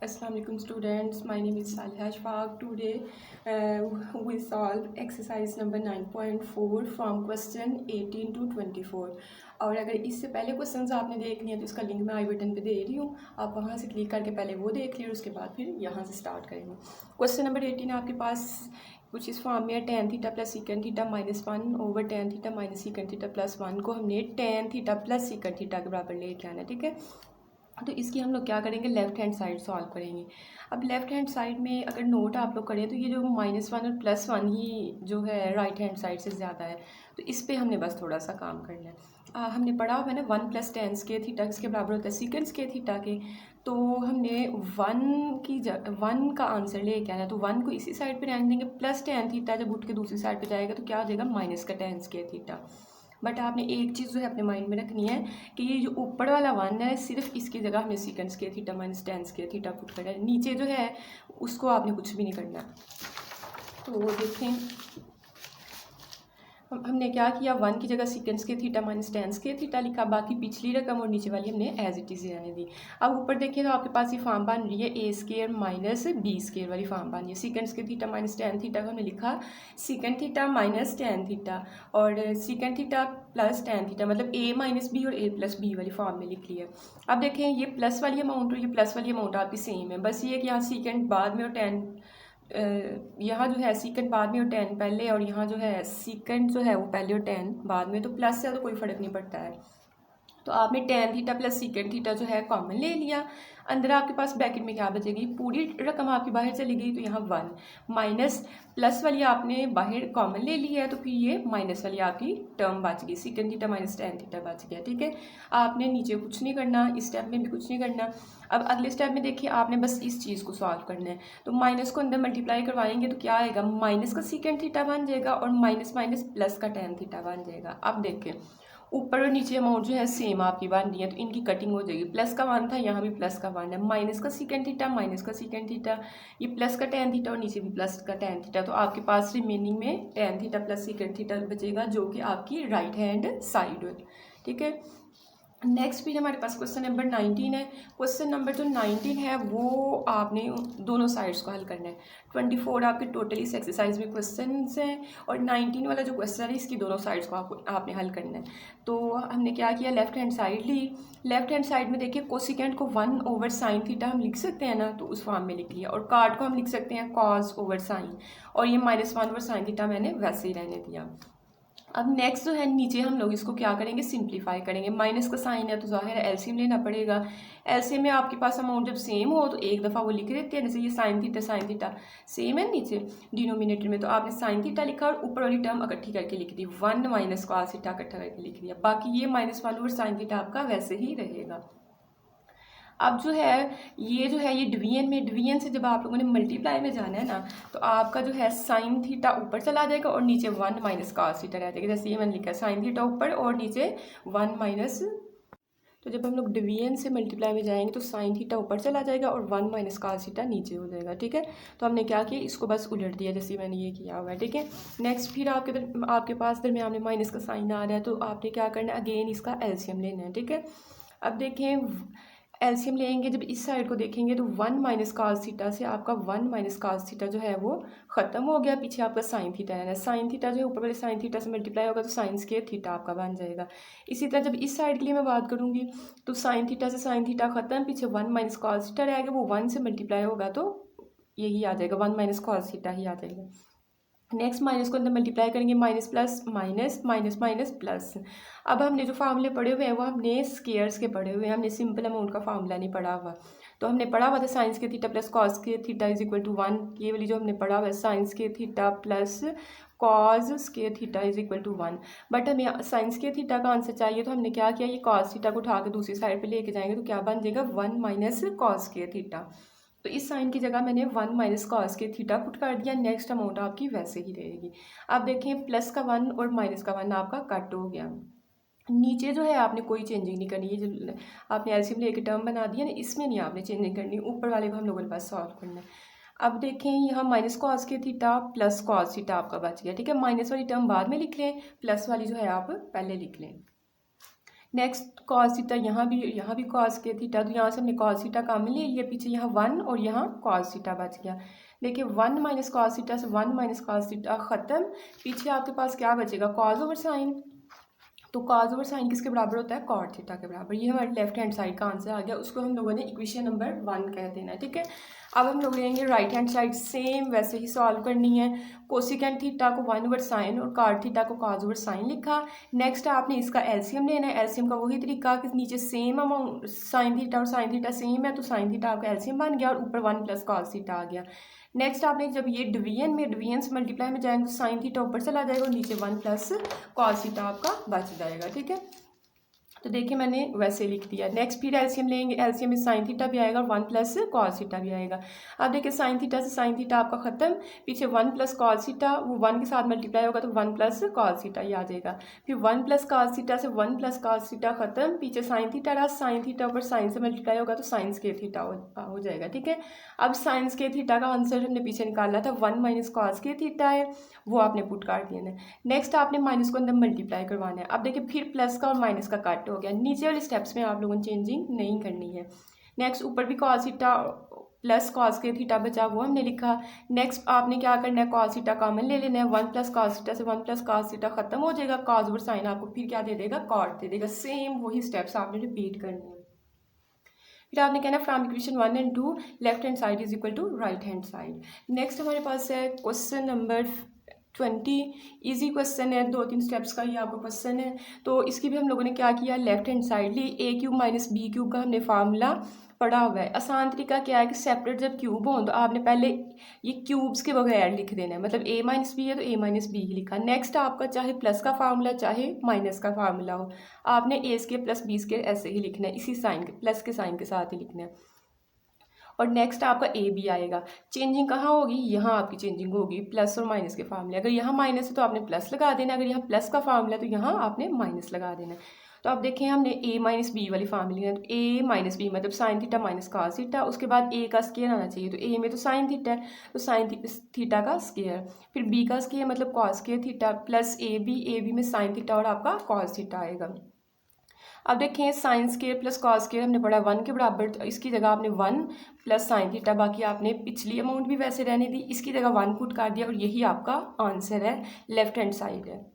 Assalamualaikum students, my name is Salih Ashfaq. Today we solve exercise number 9.4 from question 18 to 24. और अगर इससे पहले questions आपने देख लिए तो इसका लिंक मैं आई बटन पे दे रही हूँ, आप वहाँ से क्लिक करके पहले वो देख लीजिए, उसके बाद फिर यहाँ से स्टार्ट करेंगे। क्वेश्चन नंबर 18 आपके पास कुछ इस फॉर्म में tan theta plus secant theta -1 over tan theta minus secant theta +1 को हमने tan theta plus secant theta के बराबर लेके आना है, ठीक है। तो इसकी हम लोग क्या करेंगे, लेफ़्ट हैंड साइड सॉल्व करेंगे। अब लेफ़्ट हैंड साइड में अगर नोट आप लोग करें तो ये जो -1 और +1 ही जो है राइट हैंड साइड से ज़्यादा है, तो इस पे हमने बस थोड़ा सा काम करना है। हमने पढ़ा हुआ है ना 1 + tan स्क्वायर थीटा इसके बराबर होता है सीकेंड स्क्वायर थीटा के, तो हमने 1 का आंसर लेके आना है। तो 1 को इसी साइड पे रहने देंगे, प्लस tan थीटा जब उठ के दूसरी साइड पे जाएगा तो क्या हो जाएगा, माइनस का tan स्क्वायर थीटा। बट आपने एक चीज़ जो है अपने माइंड में रखनी है कि ये जो ऊपर वाला 1 है सिर्फ इसकी जगह हमने सीकेंड square theta minus tan square theta put करना है, नीचे जो है उसको आपने कुछ भी नहीं करना। तो देखें हमने क्या किया, 1 की जगह सीकेंड square theta minus tan square theta लिखा, बाकी पिछली रकम और नीचे वाली हमने एज इट इज़ रहने दी। अब ऊपर देखिए तो आपके पास ये फॉर्म बन रही है a square minus b square वाली फॉर्म बन रही है। Secant square theta minus tan theta को हमने लिखा secant theta minus tan theta, और secant theta plus tan theta, मतलब a माइनस बी और a प्लस बी वाली फॉर्म में लिख लिया। अब देखें ये प्लस वाली अमाउंट और ये प्लस वाली अमाउंट आपकी सेम है, बस ये कि यहाँ सीकेंड बाद में और tan यहाँ जो है सीकेंड बाद में और tan पहले, और यहाँ जो है सीकेंड जो है वो पहले और tan बाद में, तो प्लस से तो कोई फ़र्क नहीं पड़ता है। तो आपने tan theta plus secant theta जो है कॉमन ले लिया, अंदर आपके पास ब्रैकेट में क्या बचेगी, पूरी रकम आपकी बाहर चली गई तो यहाँ 1 माइनस प्लस वाली आपने बाहर कॉमन ले ली है, तो फिर ये माइनस वाली आपकी टर्म बच गई, सीकेंड थीटा माइनस tan थीटा बच गया, ठीक है। आपने नीचे कुछ नहीं करना, इस स्टेप में भी कुछ नहीं करना। अब अगले स्टेप में देखिए आपने बस इस चीज़ को सॉल्व करना है, तो माइनस को अंदर मल्टीप्लाई करवाएंगे तो क्या आएगा, माइनस का सीकेंड थीटा बन जाएगा और माइनस माइनस प्लस का tan थीटा बन जाएगा। अब देखें ऊपर और नीचे अमाउंट जो है सेम आपकी बन रही है, तो इनकी कटिंग हो जाएगी। प्लस का 1 था, यहाँ भी प्लस का 1 है, माइनस का सीकेंड थीटा माइनस का सीकेंड थीटा, ये प्लस का tan थीटा और नीचे भी प्लस का tan थीटा, तो आपके पास रिमेनिंग में tan theta plus secant theta बचेगा जो कि आपकी राइट हैंड साइड है, ठीक है। नेक्स्ट भी हमारे पास क्वेश्चन नंबर 19 है। क्वेश्चन नंबर जो 19 है वो आपने दोनों साइड्स को हल करना है। 24 आपके टोटल इस एक्सरसाइज में क्वेश्चन हैं, और 19 वाला जो क्वेश्चन है इसकी दोनों साइड्स को आपने हल करना है। तो हमने क्या किया, लेफ्ट हैंड साइड ली। लेफ्ट हैंड साइड में देखिए कोसिकेंड को 1 ओवर साइन थीटा हम लिख सकते हैं ना, तो उस फॉर्म में लिख लिया, और कार्ड को हम लिख सकते हैं कॉस ओवर साइन, और ये -1 ओवर साइन थीटा मैंने वैसे ही रहने दिया। अब नेक्स्ट जो है नीचे हम लोग इसको क्या करेंगे, सिंप्लीफाई करेंगे। माइनस का साइन है तो जाहिर है एलसीएम लेना पड़ेगा। एलसीएम में आपके पास अमाउंट जब सेम हो तो एक दफ़ा वो लिख देते हैं, जैसे ये साइन थीटा सेम है नीचे डिनोमिनेटर में, तो आपने साइन थीटा लिखा और ऊपर वाली टर्म इकट्ठी करके लिख दी, 1 माइनस कॉस थीटा इकट्ठा करके लिख दिया, बाकी ये -1 ओवर साइन थीटा आपका वैसे ही रहेगा। अब जो है ये डिवीजन से जब आप लोगों ने मल्टीप्लाई में जाना है ना, तो आपका जो है साइन थीटा ऊपर चला जाएगा और नीचे 1 माइनस कॉस थीटा रह जाएगा, जैसे ये मैंने लिखा है साइन थीटा ऊपर और नीचे 1 माइनस। तो जब हम लोग डिवीजन से मल्टीप्लाई में जाएंगे तो साइन थीटा ऊपर चला जाएगा और 1 माइनस कॉस थीटा नीचे हो जाएगा, ठीक है। तो हमने क्या किया, इसको बस उलट दिया जैसे मैंने ये किया हुआ है, ठीक है। नेक्स्ट फिर आपके पास दरमियान में माइनस का साइन आ रहा है, तो आपने क्या करना है, अगेन इसका एलसीएम लेना है, ठीक है। अब देखें एलसीएम लेंगे, जब इस साइड को देखेंगे तो 1 माइनस कॉस थीटा से आपका 1 माइनस कॉस थीटा जो है वो ख़त्म हो गया, पीछे आपका साइन थीटा है, साइन थीटा जो है ऊपर वाले साइन थीटा से मल्टीप्लाई होगा तो साइन स्क्वायर थीटा आपका बन जाएगा। इसी तरह जब इस साइड के लिए मैं बात करूँगी तो साइन थीटा से साइन थीटा ख़त्म, पीछे 1 माइनस कॉस थीटा रहेगा, वो 1 से मल्टीप्लाई होगा तो यही आ जाएगा, 1 माइनस कॉस थीटा ही आ जाएगा। नेक्स्ट माइनस को अंदर मल्टीप्लाई करेंगे, minus plus minus minus minus plus. अब हमने जो फार्मूले पढ़े हुए हैं वो हमने स्केयर्स के पढ़े हुए हैं, हमने सिंपल अमाउंट का फार्मूला नहीं पढ़ा हुआ। तो हमने पढ़ा हुआ था साइंस के थीटा प्लस कॉस के थीटा इज इक्वल टू 1, ये वाली जो हमने पढ़ा हुआ है साइंस के theta plus cos square theta is equal to 1। But हमें साइंस के थीटा का आंसर चाहिए, तो हमने क्या किया, ये कॉस थीटा को उठा के दूसरी साइड पे लेके जाएंगे तो क्या बन जाएगा, 1 माइनस कॉस स्केयर थीटा। तो इस साइन की जगह मैंने 1 माइनस कॉस के थीटा पुट कर दिया, नेक्स्ट अमाउंट आपकी वैसे ही रहेगी। अब देखें प्लस का 1 और माइनस का 1 आपका कट हो गया। नीचे जो है आपने कोई चेंजिंग नहीं करनी है, जो आपने एलसीएम लेके टर्म बना दिया ना, इसमें नहीं आपने चेंजिंग करनी, ऊपर वाले को हम लोगों ने बस सॉल्व करना है। अब देखें यहाँ माइनस कॉस के थीटा प्लस कॉस थीटा आपका बच गया, ठीक है। माइनस वाली टर्म बाद में लिख लें, प्लस वाली जो है आप पहले लिख लें। नेक्स्ट कॉस थीटा, यहाँ भी कॉस के थीटा, तो यहाँ से हमने कॉस थीटा कॉमन ले लिया, पीछे यहाँ 1 और यहाँ कॉस थीटा बच गया। देखिए 1 माइनस कॉस थीटा से 1 माइनस कॉस थीटा ख़त्म, पीछे आपके पास क्या बचेगा, कॉस ओवर साइन। तो कॉस ओवर साइन किसके बराबर होता है, कॉट थीटा के बराबर। ये हमारे लेफ्ट हैंड साइड का आंसर आ गया, उसको हम लोगों ने इक्वेशन नंबर 1 कह देना है, ठीक है। अब हम लोग लेंगे राइट हैंड साइड, सेम वैसे ही सॉल्व करनी है। कोसिकेंट थीटा को 1 ओवर साइन और कॉट थीटा को कॉस ओवर साइन लिखा। नेक्स्ट आपने इसका एलसीएम लेना है। एलसीएम का वही तरीका कि नीचे सेम अमाउंट साइन थीटा और साइन थीटा सेम है, तो साइन थीटा आपका एलसीएम बन गया और ऊपर 1 प्लस कॉस थीटा आ गया। नेक्स्ट आपने जब ये डिवीजन से मल्टीप्लाई में जाएंगे तो साइन थीटा ऊपर चला जाएगा और नीचे 1 प्लस कॉस थीटा आपका बच जाएगा, ठीक है। तो देखिए मैंने वैसे लिख दिया। नेक्स्ट फिर एलसीएम लेंगे, एलसीएम में साइन थीटा भी आएगा और 1 प्लस कॉस थीटा भी आएगा। अब देखिए साइन थीटा से साइन थीटा आपका खत्म, पीछे 1 प्लस कॉस थीटा, वो 1 के साथ मल्टीप्लाई होगा तो 1 प्लस कॉस थीटा ही आ जाएगा। फिर 1 प्लस कॉस थीटा से 1 प्लस कॉस थीटा खत्म, पीछे साइन थीटा रहा, साइन थीटा ऊपर साइन से मल्टीप्लाई होगा तो साइन स्क्वायर थीटा हो जाएगा, ठीक है। अब साइन स्क्वायर थीटा का आंसर हमने पीछे निकाला था, 1 माइनस कॉस स्क्वायर थीटा है, वो आपने पुट कर देना है। नेक्स्ट आपने माइनस को अंदर मल्टीप्लाई करवाना है। अब देखिए फिर प्लस का और माइनस का कट हो गया, नीचे वाले स्टेप्स में आप लोगों ने चेंजिंग नहीं करनी है। नेक्स्ट ऊपर भी कॉस थीटा प्लस कॉस के थीटा बचा, वो हमने लिखा। नेक्स्ट आपने क्या करना है, कॉस थीटा कॉमन ले लेना है, 1 प्लस कॉस थीटा से 1 प्लस कॉस थीटा खत्म हो जाएगा, कॉस ओवर साइन आपको फिर क्या दे देगा, कॉट दे देगा। सेम वही स्टेप्स आपने रिपीट करने हैं। फिर आपने कहना from equation 1 and 2 left hand side is equal to right hand side. Next हमारे पास है क्वेश्चन नंबर 20। इजी क्वेश्चन है, 2-3 स्टेप्स का ही आपका क्वेश्चन है। तो इसकी भी हम लोगों ने क्या किया, लेफ्ट हैंड साइड ली, ए क्यूब माइनस बी क्यूब का हमने फार्मूला पढ़ा हुआ है। आसान तरीका क्या है कि सेपरेट जब क्यूब हो तो आपने पहले ये क्यूब्स के बगैर लिख देना है, मतलब a माइनस बी है तो a माइनस बी ही लिखा। नेक्स्ट आपका चाहे प्लस का फार्मूला चाहे माइनस का फार्मूला हो, आपने a square plus B square ऐसे ही लिखना है, इसी साइन के प्लस के साइन के साथ ही लिखना है। और नेक्स्ट आपका ए बी आएगा। चेंजिंग कहाँ होगी, यहाँ आपकी चेंजिंग होगी प्लस और माइनस के फार्मूले। अगर यहाँ माइनस है तो आपने प्लस लगा देना, अगर यहाँ प्लस का फार्मूला है तो यहाँ आपने माइनस लगा देना। तो आप देखें हमने ए माइनस बी वाली फार्मूले है, तो ए माइनस बी मतलब sine theta minus cos theta, उसके बाद ए का स्क्वायर आना चाहिए, तो ए में तो साइन थीटा है तो साइन थीटा का स्क्वायर, फिर बी का स्क्वायर मतलब cos square theta plus A B में साइन थीटा और आपका कॉस थीटा आएगा। अब देखें sine square plus cos square हमने पढ़ा 1 के बराबर, तो इसकी जगह आपने 1 प्लस साइन थीटा, बाकी आपने पिछली अमाउंट भी वैसे रहने दी, इसकी जगह 1 पुट कर दिया और यही आपका आंसर है, लेफ्ट हैंड साइड है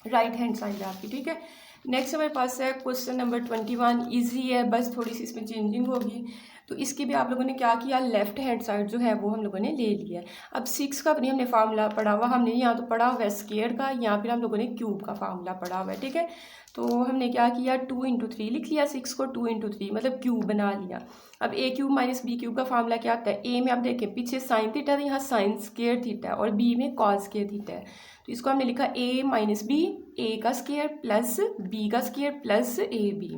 राइट हैंड साइड है आपकी, ठीक है। नेक्स्ट हमारे पास है क्वेश्चन नंबर 21। ईजी है, बस थोड़ी सी इसमें चेंजिंग होगी। तो इसकी भी आप लोगों ने क्या किया, लेफ्ट हैंड साइड जो है वो हम लोगों ने ले लिया है। अब 6 का भी हमने फार्मूला पढ़ा हुआ, हमने यहाँ तो पढ़ा हुआ है स्क्वायर का, यहाँ फिर हम लोगों ने क्यूब का फार्मूला पढ़ा हुआ है, ठीक है। तो हमने क्या किया, 2 इंटू 3 लिख लिया, 6 को 2 इंटू 3 मतलब क्यूब बना लिया। अब ए क्यूब माइनस बी क्यूब का फार्मूला क्या आता है, ए में आप देखें पीछे साइन थीटा था, यहाँ साइन स्क्वायर थीटा और बी में कॉस स्क्वायर थीटा है, तो इसको हमने लिखा ए माइनस बी, ए का स्क्वायर प्लस बी का स्क्वायर प्लस ए बी।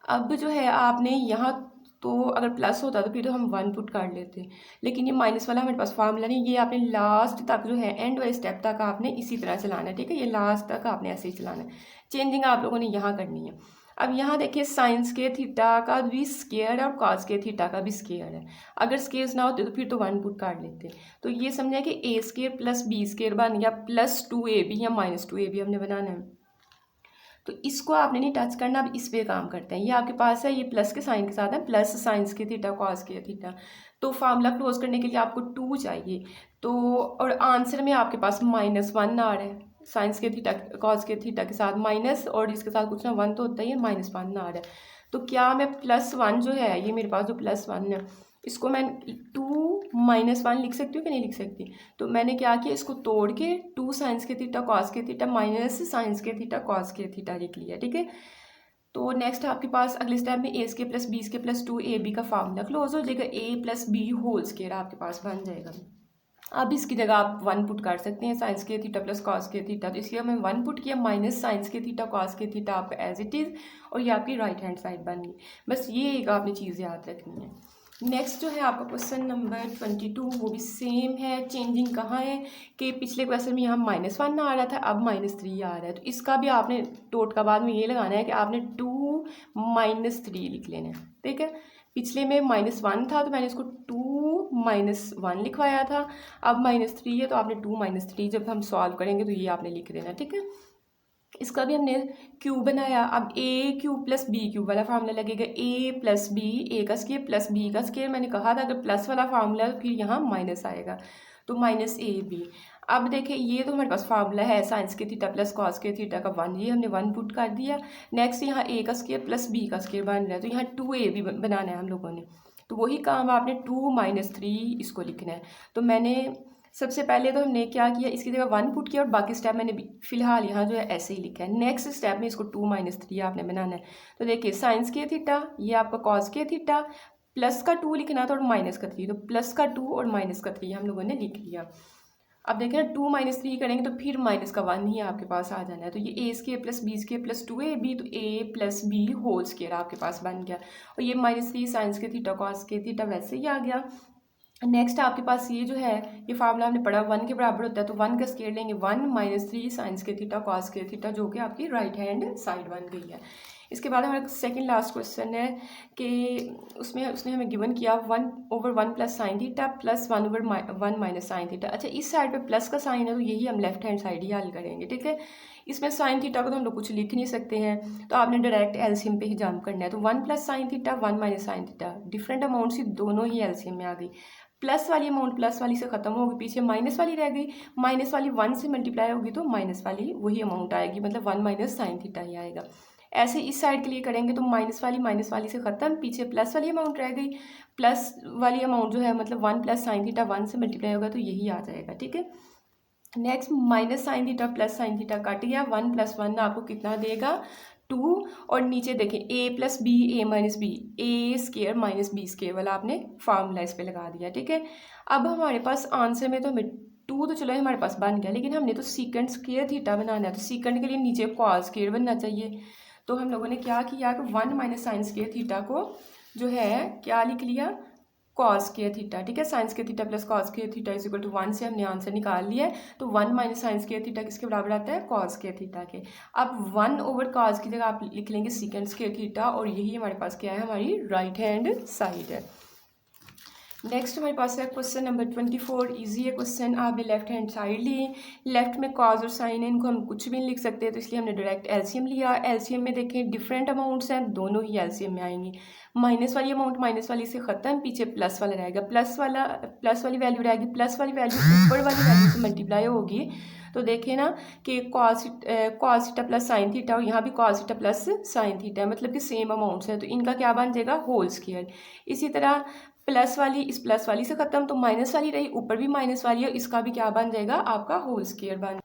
अब जो है आपने यहाँ तो अगर प्लस होता तो फिर तो हम 1 पुट कर लेते, लेकिन ये माइनस वाला हमारे पास फार्मूला नहीं, ये आपने लास्ट तक जो है एंड वाले स्टेप तक आपने इसी तरह चलाना है, ठीक है। ये लास्ट तक आपने ऐसे ही चलाना है, चेंजिंग आप लोगों ने यहाँ करनी है। अब यहाँ देखिए साइन स्क्वायर थीटा का भी स्क्वायर है और कॉस स्क्वायर थीटा का भी स्क्वायर है, अगर स्क्वायर्स ना होते तो फिर तो 1 पुट कर लेते। तो ये समझा कि ए स्क्वायर प्लस बी स्क्वायर बन गया प्लस 2ab या माइनस 2ab हमने बनाना है। तो इसको आपने नहीं टच करना, अब इस पे काम करते हैं। ये आपके पास है, ये प्लस के साइन के साथ है, प्लस साइंस के थीटा कॉस के थीटा, तो फार्मूला क्लोज करने के लिए आपको 2 चाहिए। तो और आंसर में आपके पास -1 आ रहा है, साइंस के थीटा कॉस के थीटा के साथ माइनस और इसके साथ कुछ ना 1 तो होता ही है, -1 आ रहा है। तो क्या मैं +1 जो है, ये मेरे पास जो +1 है, इसको मैं 2 -1 लिख सकती हूँ कि नहीं लिख सकती। तो मैंने क्या किया, इसको तोड़ के 2 साइंस के थीटा कॉस के थीटा माइनस साइंस के थीटा कॉस के थीटा लिख लिया, ठीक है। तो नेक्स्ट आपके पास अगले स्टेप में A square plus B square plus 2ab का फार्मूला क्लोज हो जाएगा, a plus B whole square आपके पास बन जाएगा। अब इसकी जगह आप 1 पुट कर सकते हैं, साइंस के थीटा प्लस कॉस के थीटा, तो इसलिए हमने 1 पुट किया माइनस साइंस के थीटा कॉस के थीटा आपका एज इट इज़, और ये आपकी राइट हैंड साइड बन गई। बस ये एक आपने चीज़ याद रखनी है। नेक्स्ट जो है आपका क्वेश्चन नंबर 22, वो भी सेम है। चेंजिंग कहाँ है कि पिछले क्वेश्चन में यहाँ -1 आ रहा था, अब -3 आ रहा है, तो इसका भी आपने टोटका बाद में ये लगाना है कि आपने 2 -3 लिख लेना है, ठीक है। पिछले में -1 था तो मैंने इसको 2 -1 लिखवाया था, अब -3 है तो आपने 2 -3 जब हम सॉल्व करेंगे तो ये आपने लिख देना, ठीक है। इसका भी हमने क्यूब बनाया। अब ए क्यूब प्लस बी क्यूब वाला फार्मूला लगेगा, ए प्लस बी, ए का स्केयर प्लस बी का स्केयर। मैंने कहा था अगर प्लस वाला फार्मूला फिर यहाँ माइनस आएगा, तो माइनस ए बी। अब देखिए ये तो हमारे पास फार्मूला है साइंस के थीटा प्लस कॉस के थीटा का 1, ये हमने 1 पुट कर दिया। नेक्स्ट यहाँ ए का स्केयर प्लस बी का स्केयर बन रहा है, तो यहाँ 2ab बनाना है हम लोगों ने। तो वही काम आपने 2 - 3 इसको लिखना है। तो मैंने सबसे पहले तो हमने क्या किया, इसकी जगह 1 पुट किया और बाकी स्टेप मैंने फिलहाल यहाँ जो है ऐसे ही लिखा है। नेक्स्ट स्टेप में इसको 2 - 3 आपने बनाना है। तो देखिए साइंस के थीटा, ये आपका कॉस के थीटा, प्लस का 2 लिखना था और माइनस का 3, तो प्लस का 2 और माइनस का 3 हम लोगों ने लिख लिया। अब देखिए ना 2 - 3 करेंगे तो फिर माइनस का 1 ही आपके पास आ जाना है। तो ये A square plus B square plus 2ab, तो A plus B whole square आपके पास बन गया। और ये -3 साइंस के थीटा कॉस के थीटा वैसे ही आ गया। नेक्स्ट आपके पास ये जो है, ये फार्मूला हमने पढ़ा 1 के बराबर होता है, तो 1 का स्केयर लेंगे 1 - 3 साइंस के थीटा कॉस के थीटा, जो कि आपकी राइट हैंड साइड बन गई है। इसके बाद हमारा सेकंड लास्ट क्वेश्चन है कि उसमें उसने हमें गिवन किया 1/1 plus sine theta plus 1/1 minus sine theta. अच्छा इस साइड पे प्लस का साइन है, तो यही हम लेफ्ट हैंड साइड ही हल करेंगे, ठीक है। इसमें साइन थीटा को तो हम लोग कुछ लिख नहीं सकते हैं, तो आपने डायरेक्ट एलसीएम पे ही जंप करना है। तो 1 plus sine theta 1 minus sine theta, different amount से दोनों ही एलसीएम में आ गई। प्लस वाली अमाउंट प्लस वाली से खत्म होगी, पीछे माइनस वाली रह गई, माइनस वाली 1 से मल्टीप्लाई होगी तो माइनस वाली वही अमाउंट आएगी, मतलब 1 माइनस साइन थीटा ही आएगा। ऐसे इस साइड के लिए करेंगे तो माइनस वाली से खत्म, पीछे प्लस वाली अमाउंट रह गई, प्लस वाली अमाउंट जो है मतलब 1 प्लस साइन थीटा 1 से मल्टीप्लाई होगा तो यही आ जाएगा, ठीक है। Next minus sine theta plus sine theta cut गया, 1 + 1 आपको कितना देगा 2, और नीचे देखें a + b a - b, a square minus B square वाला आपने फार्मूला इस पे लगा दिया, ठीक है। अब हमारे पास आंसर में तो हमें 2 तो चलो हमारे पास बन गया, लेकिन हमने तो सीकेंट स्केयर थीटा बनाना है, तो सीकेंट के लिए नीचे कॉस स्केयर बनना चाहिए। तो हम लोगों ने क्या किया कि 1 माइनस साइन स्केयर थीटा को जो है क्या लिख लिया, कॉस के थीटा, ठीक है। साइंस के थीटा प्लस कॉस के थीटा इज इक्वल टू 1 से हमने आंसर निकाल लिया है। तो 1 माइनस साइंस के थीटा किसके बराबर आता है, कॉस के थीटा के। अब 1/cos की जगह आप लिख लेंगे सीकेंट के थीटा, और यही हमारे पास क्या है, हमारी राइट हैंड साइड है। नेक्स्ट हमारे पास है क्वेश्चन नंबर 24, इजी है क्वेश्चन। आपने लेफ्ट हैंड साइड ली, लेफ्ट में कॉज और साइन है, इनको हम कुछ भी नहीं लिख सकते, तो इसलिए हमने डायरेक्ट एलसीएम लिया। एलसीएम में देखें डिफरेंट अमाउंट्स हैं, दोनों ही एलसीएम में आएंगी। माइनस वाली अमाउंट माइनस वाली से खत्म, पीछे प्लस वाला रहेगा, प्लस वाली वैल्यू रहेगी, प्लस वाली वैल्यू ऊपर वाली वैल्यू से मल्टीप्लाई होगी। तो देखें ना कि cos theta plus sign theta, और यहाँ भी cos theta plus sign theta है, मतलब कि सेम अमाउंट्स है, तो इनका क्या बन जाएगा, होल स्क्वायर। इसी तरह प्लस वाली इस प्लस वाली से खत्म, तो माइनस वाली रही, ऊपर भी माइनस वाली है, इसका भी क्या बन जाएगा, आपका होल स्क्वायर बन।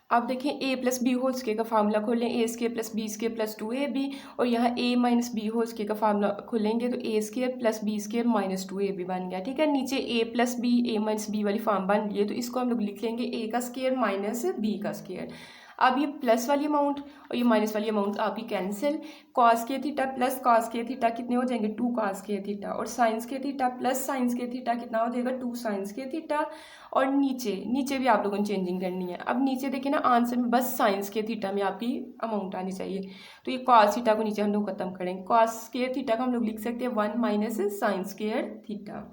अब देखें a + b होल स्क्वायर का फार्मूला खोलें, a square plus b square plus 2ab, और यहाँ a - b होल स्क्वायर का फार्मूला खोलेंगे तो a square plus b square minus 2ab बन गया, ठीक है। नीचे a + b a - b वाली फॉर्म बन रही है, तो इसको हम लोग लिख लेंगे a का स्क्वायर माइनस b का स्क्वायर। अब ये प्लस वाली अमाउंट और ये माइनस वाली अमाउंट आपकी कैंसिल, कॉस के थीटा प्लस कॉस के थीटा कितने हो जाएंगे, 2 कॉस के थीटा, और साइंस के थीटा प्लस साइंस के थीटा कितना हो जाएगा, 2 साइंस के थीटा। और नीचे भी आप लोगों ने चेंजिंग करनी है। अब नीचे देखिए ना आंसर में बस साइंस के थीटा में आपकी अमाउंट आनी चाहिए, तो ये कॉस थीटा को नीचे हम लोग खत्म करेंगे, कॉस स्क्वायर थीटा को हम लोग लिख सकते हैं 1 माइनस साइन स्क्वायर थीटा,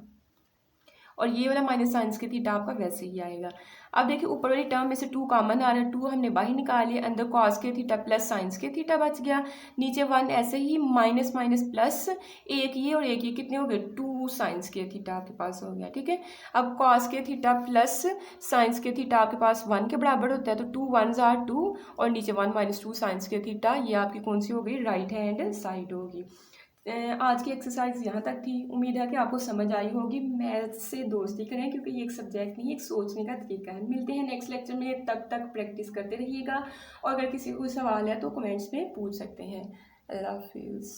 और ये वाला माइनस साइंस के थीटा आपका वैसे ही आएगा। अब देखिए ऊपर वाली टर्म में से 2 कॉमन आ रहा है, 2 हमने बाहर निकाल लिया, अंदर कॉस के थीटा प्लस साइंस के थीटा बच गया, नीचे 1 ऐसे ही माइनस माइनस प्लस, एक ये और एक ये कितने हो गए, 2 साइंस के थीटा आपके पास हो गया, ठीक है। अब कॉस के थीटा प्लस साइंस के थीटा आपके पास 1 के बराबर होता है, तो 2 1s are 2, और नीचे 1 - 2 साइंस के थीटा, ये आपकी कौन सी हो गई, राइट हैंड साइड होगी। आज की एक्सरसाइज यहाँ तक थी, उम्मीद है कि आपको समझ आई होगी। मैथ्स से दोस्ती करें, क्योंकि ये एक सब्जेक्ट नहीं, एक सोचने का तरीका है। मिलते हैं नेक्स्ट लेक्चर में, तब तक प्रैक्टिस करते रहिएगा, और अगर किसी को सवाल है तो कमेंट्स में पूछ सकते हैं। अल्लाह हाफिज़।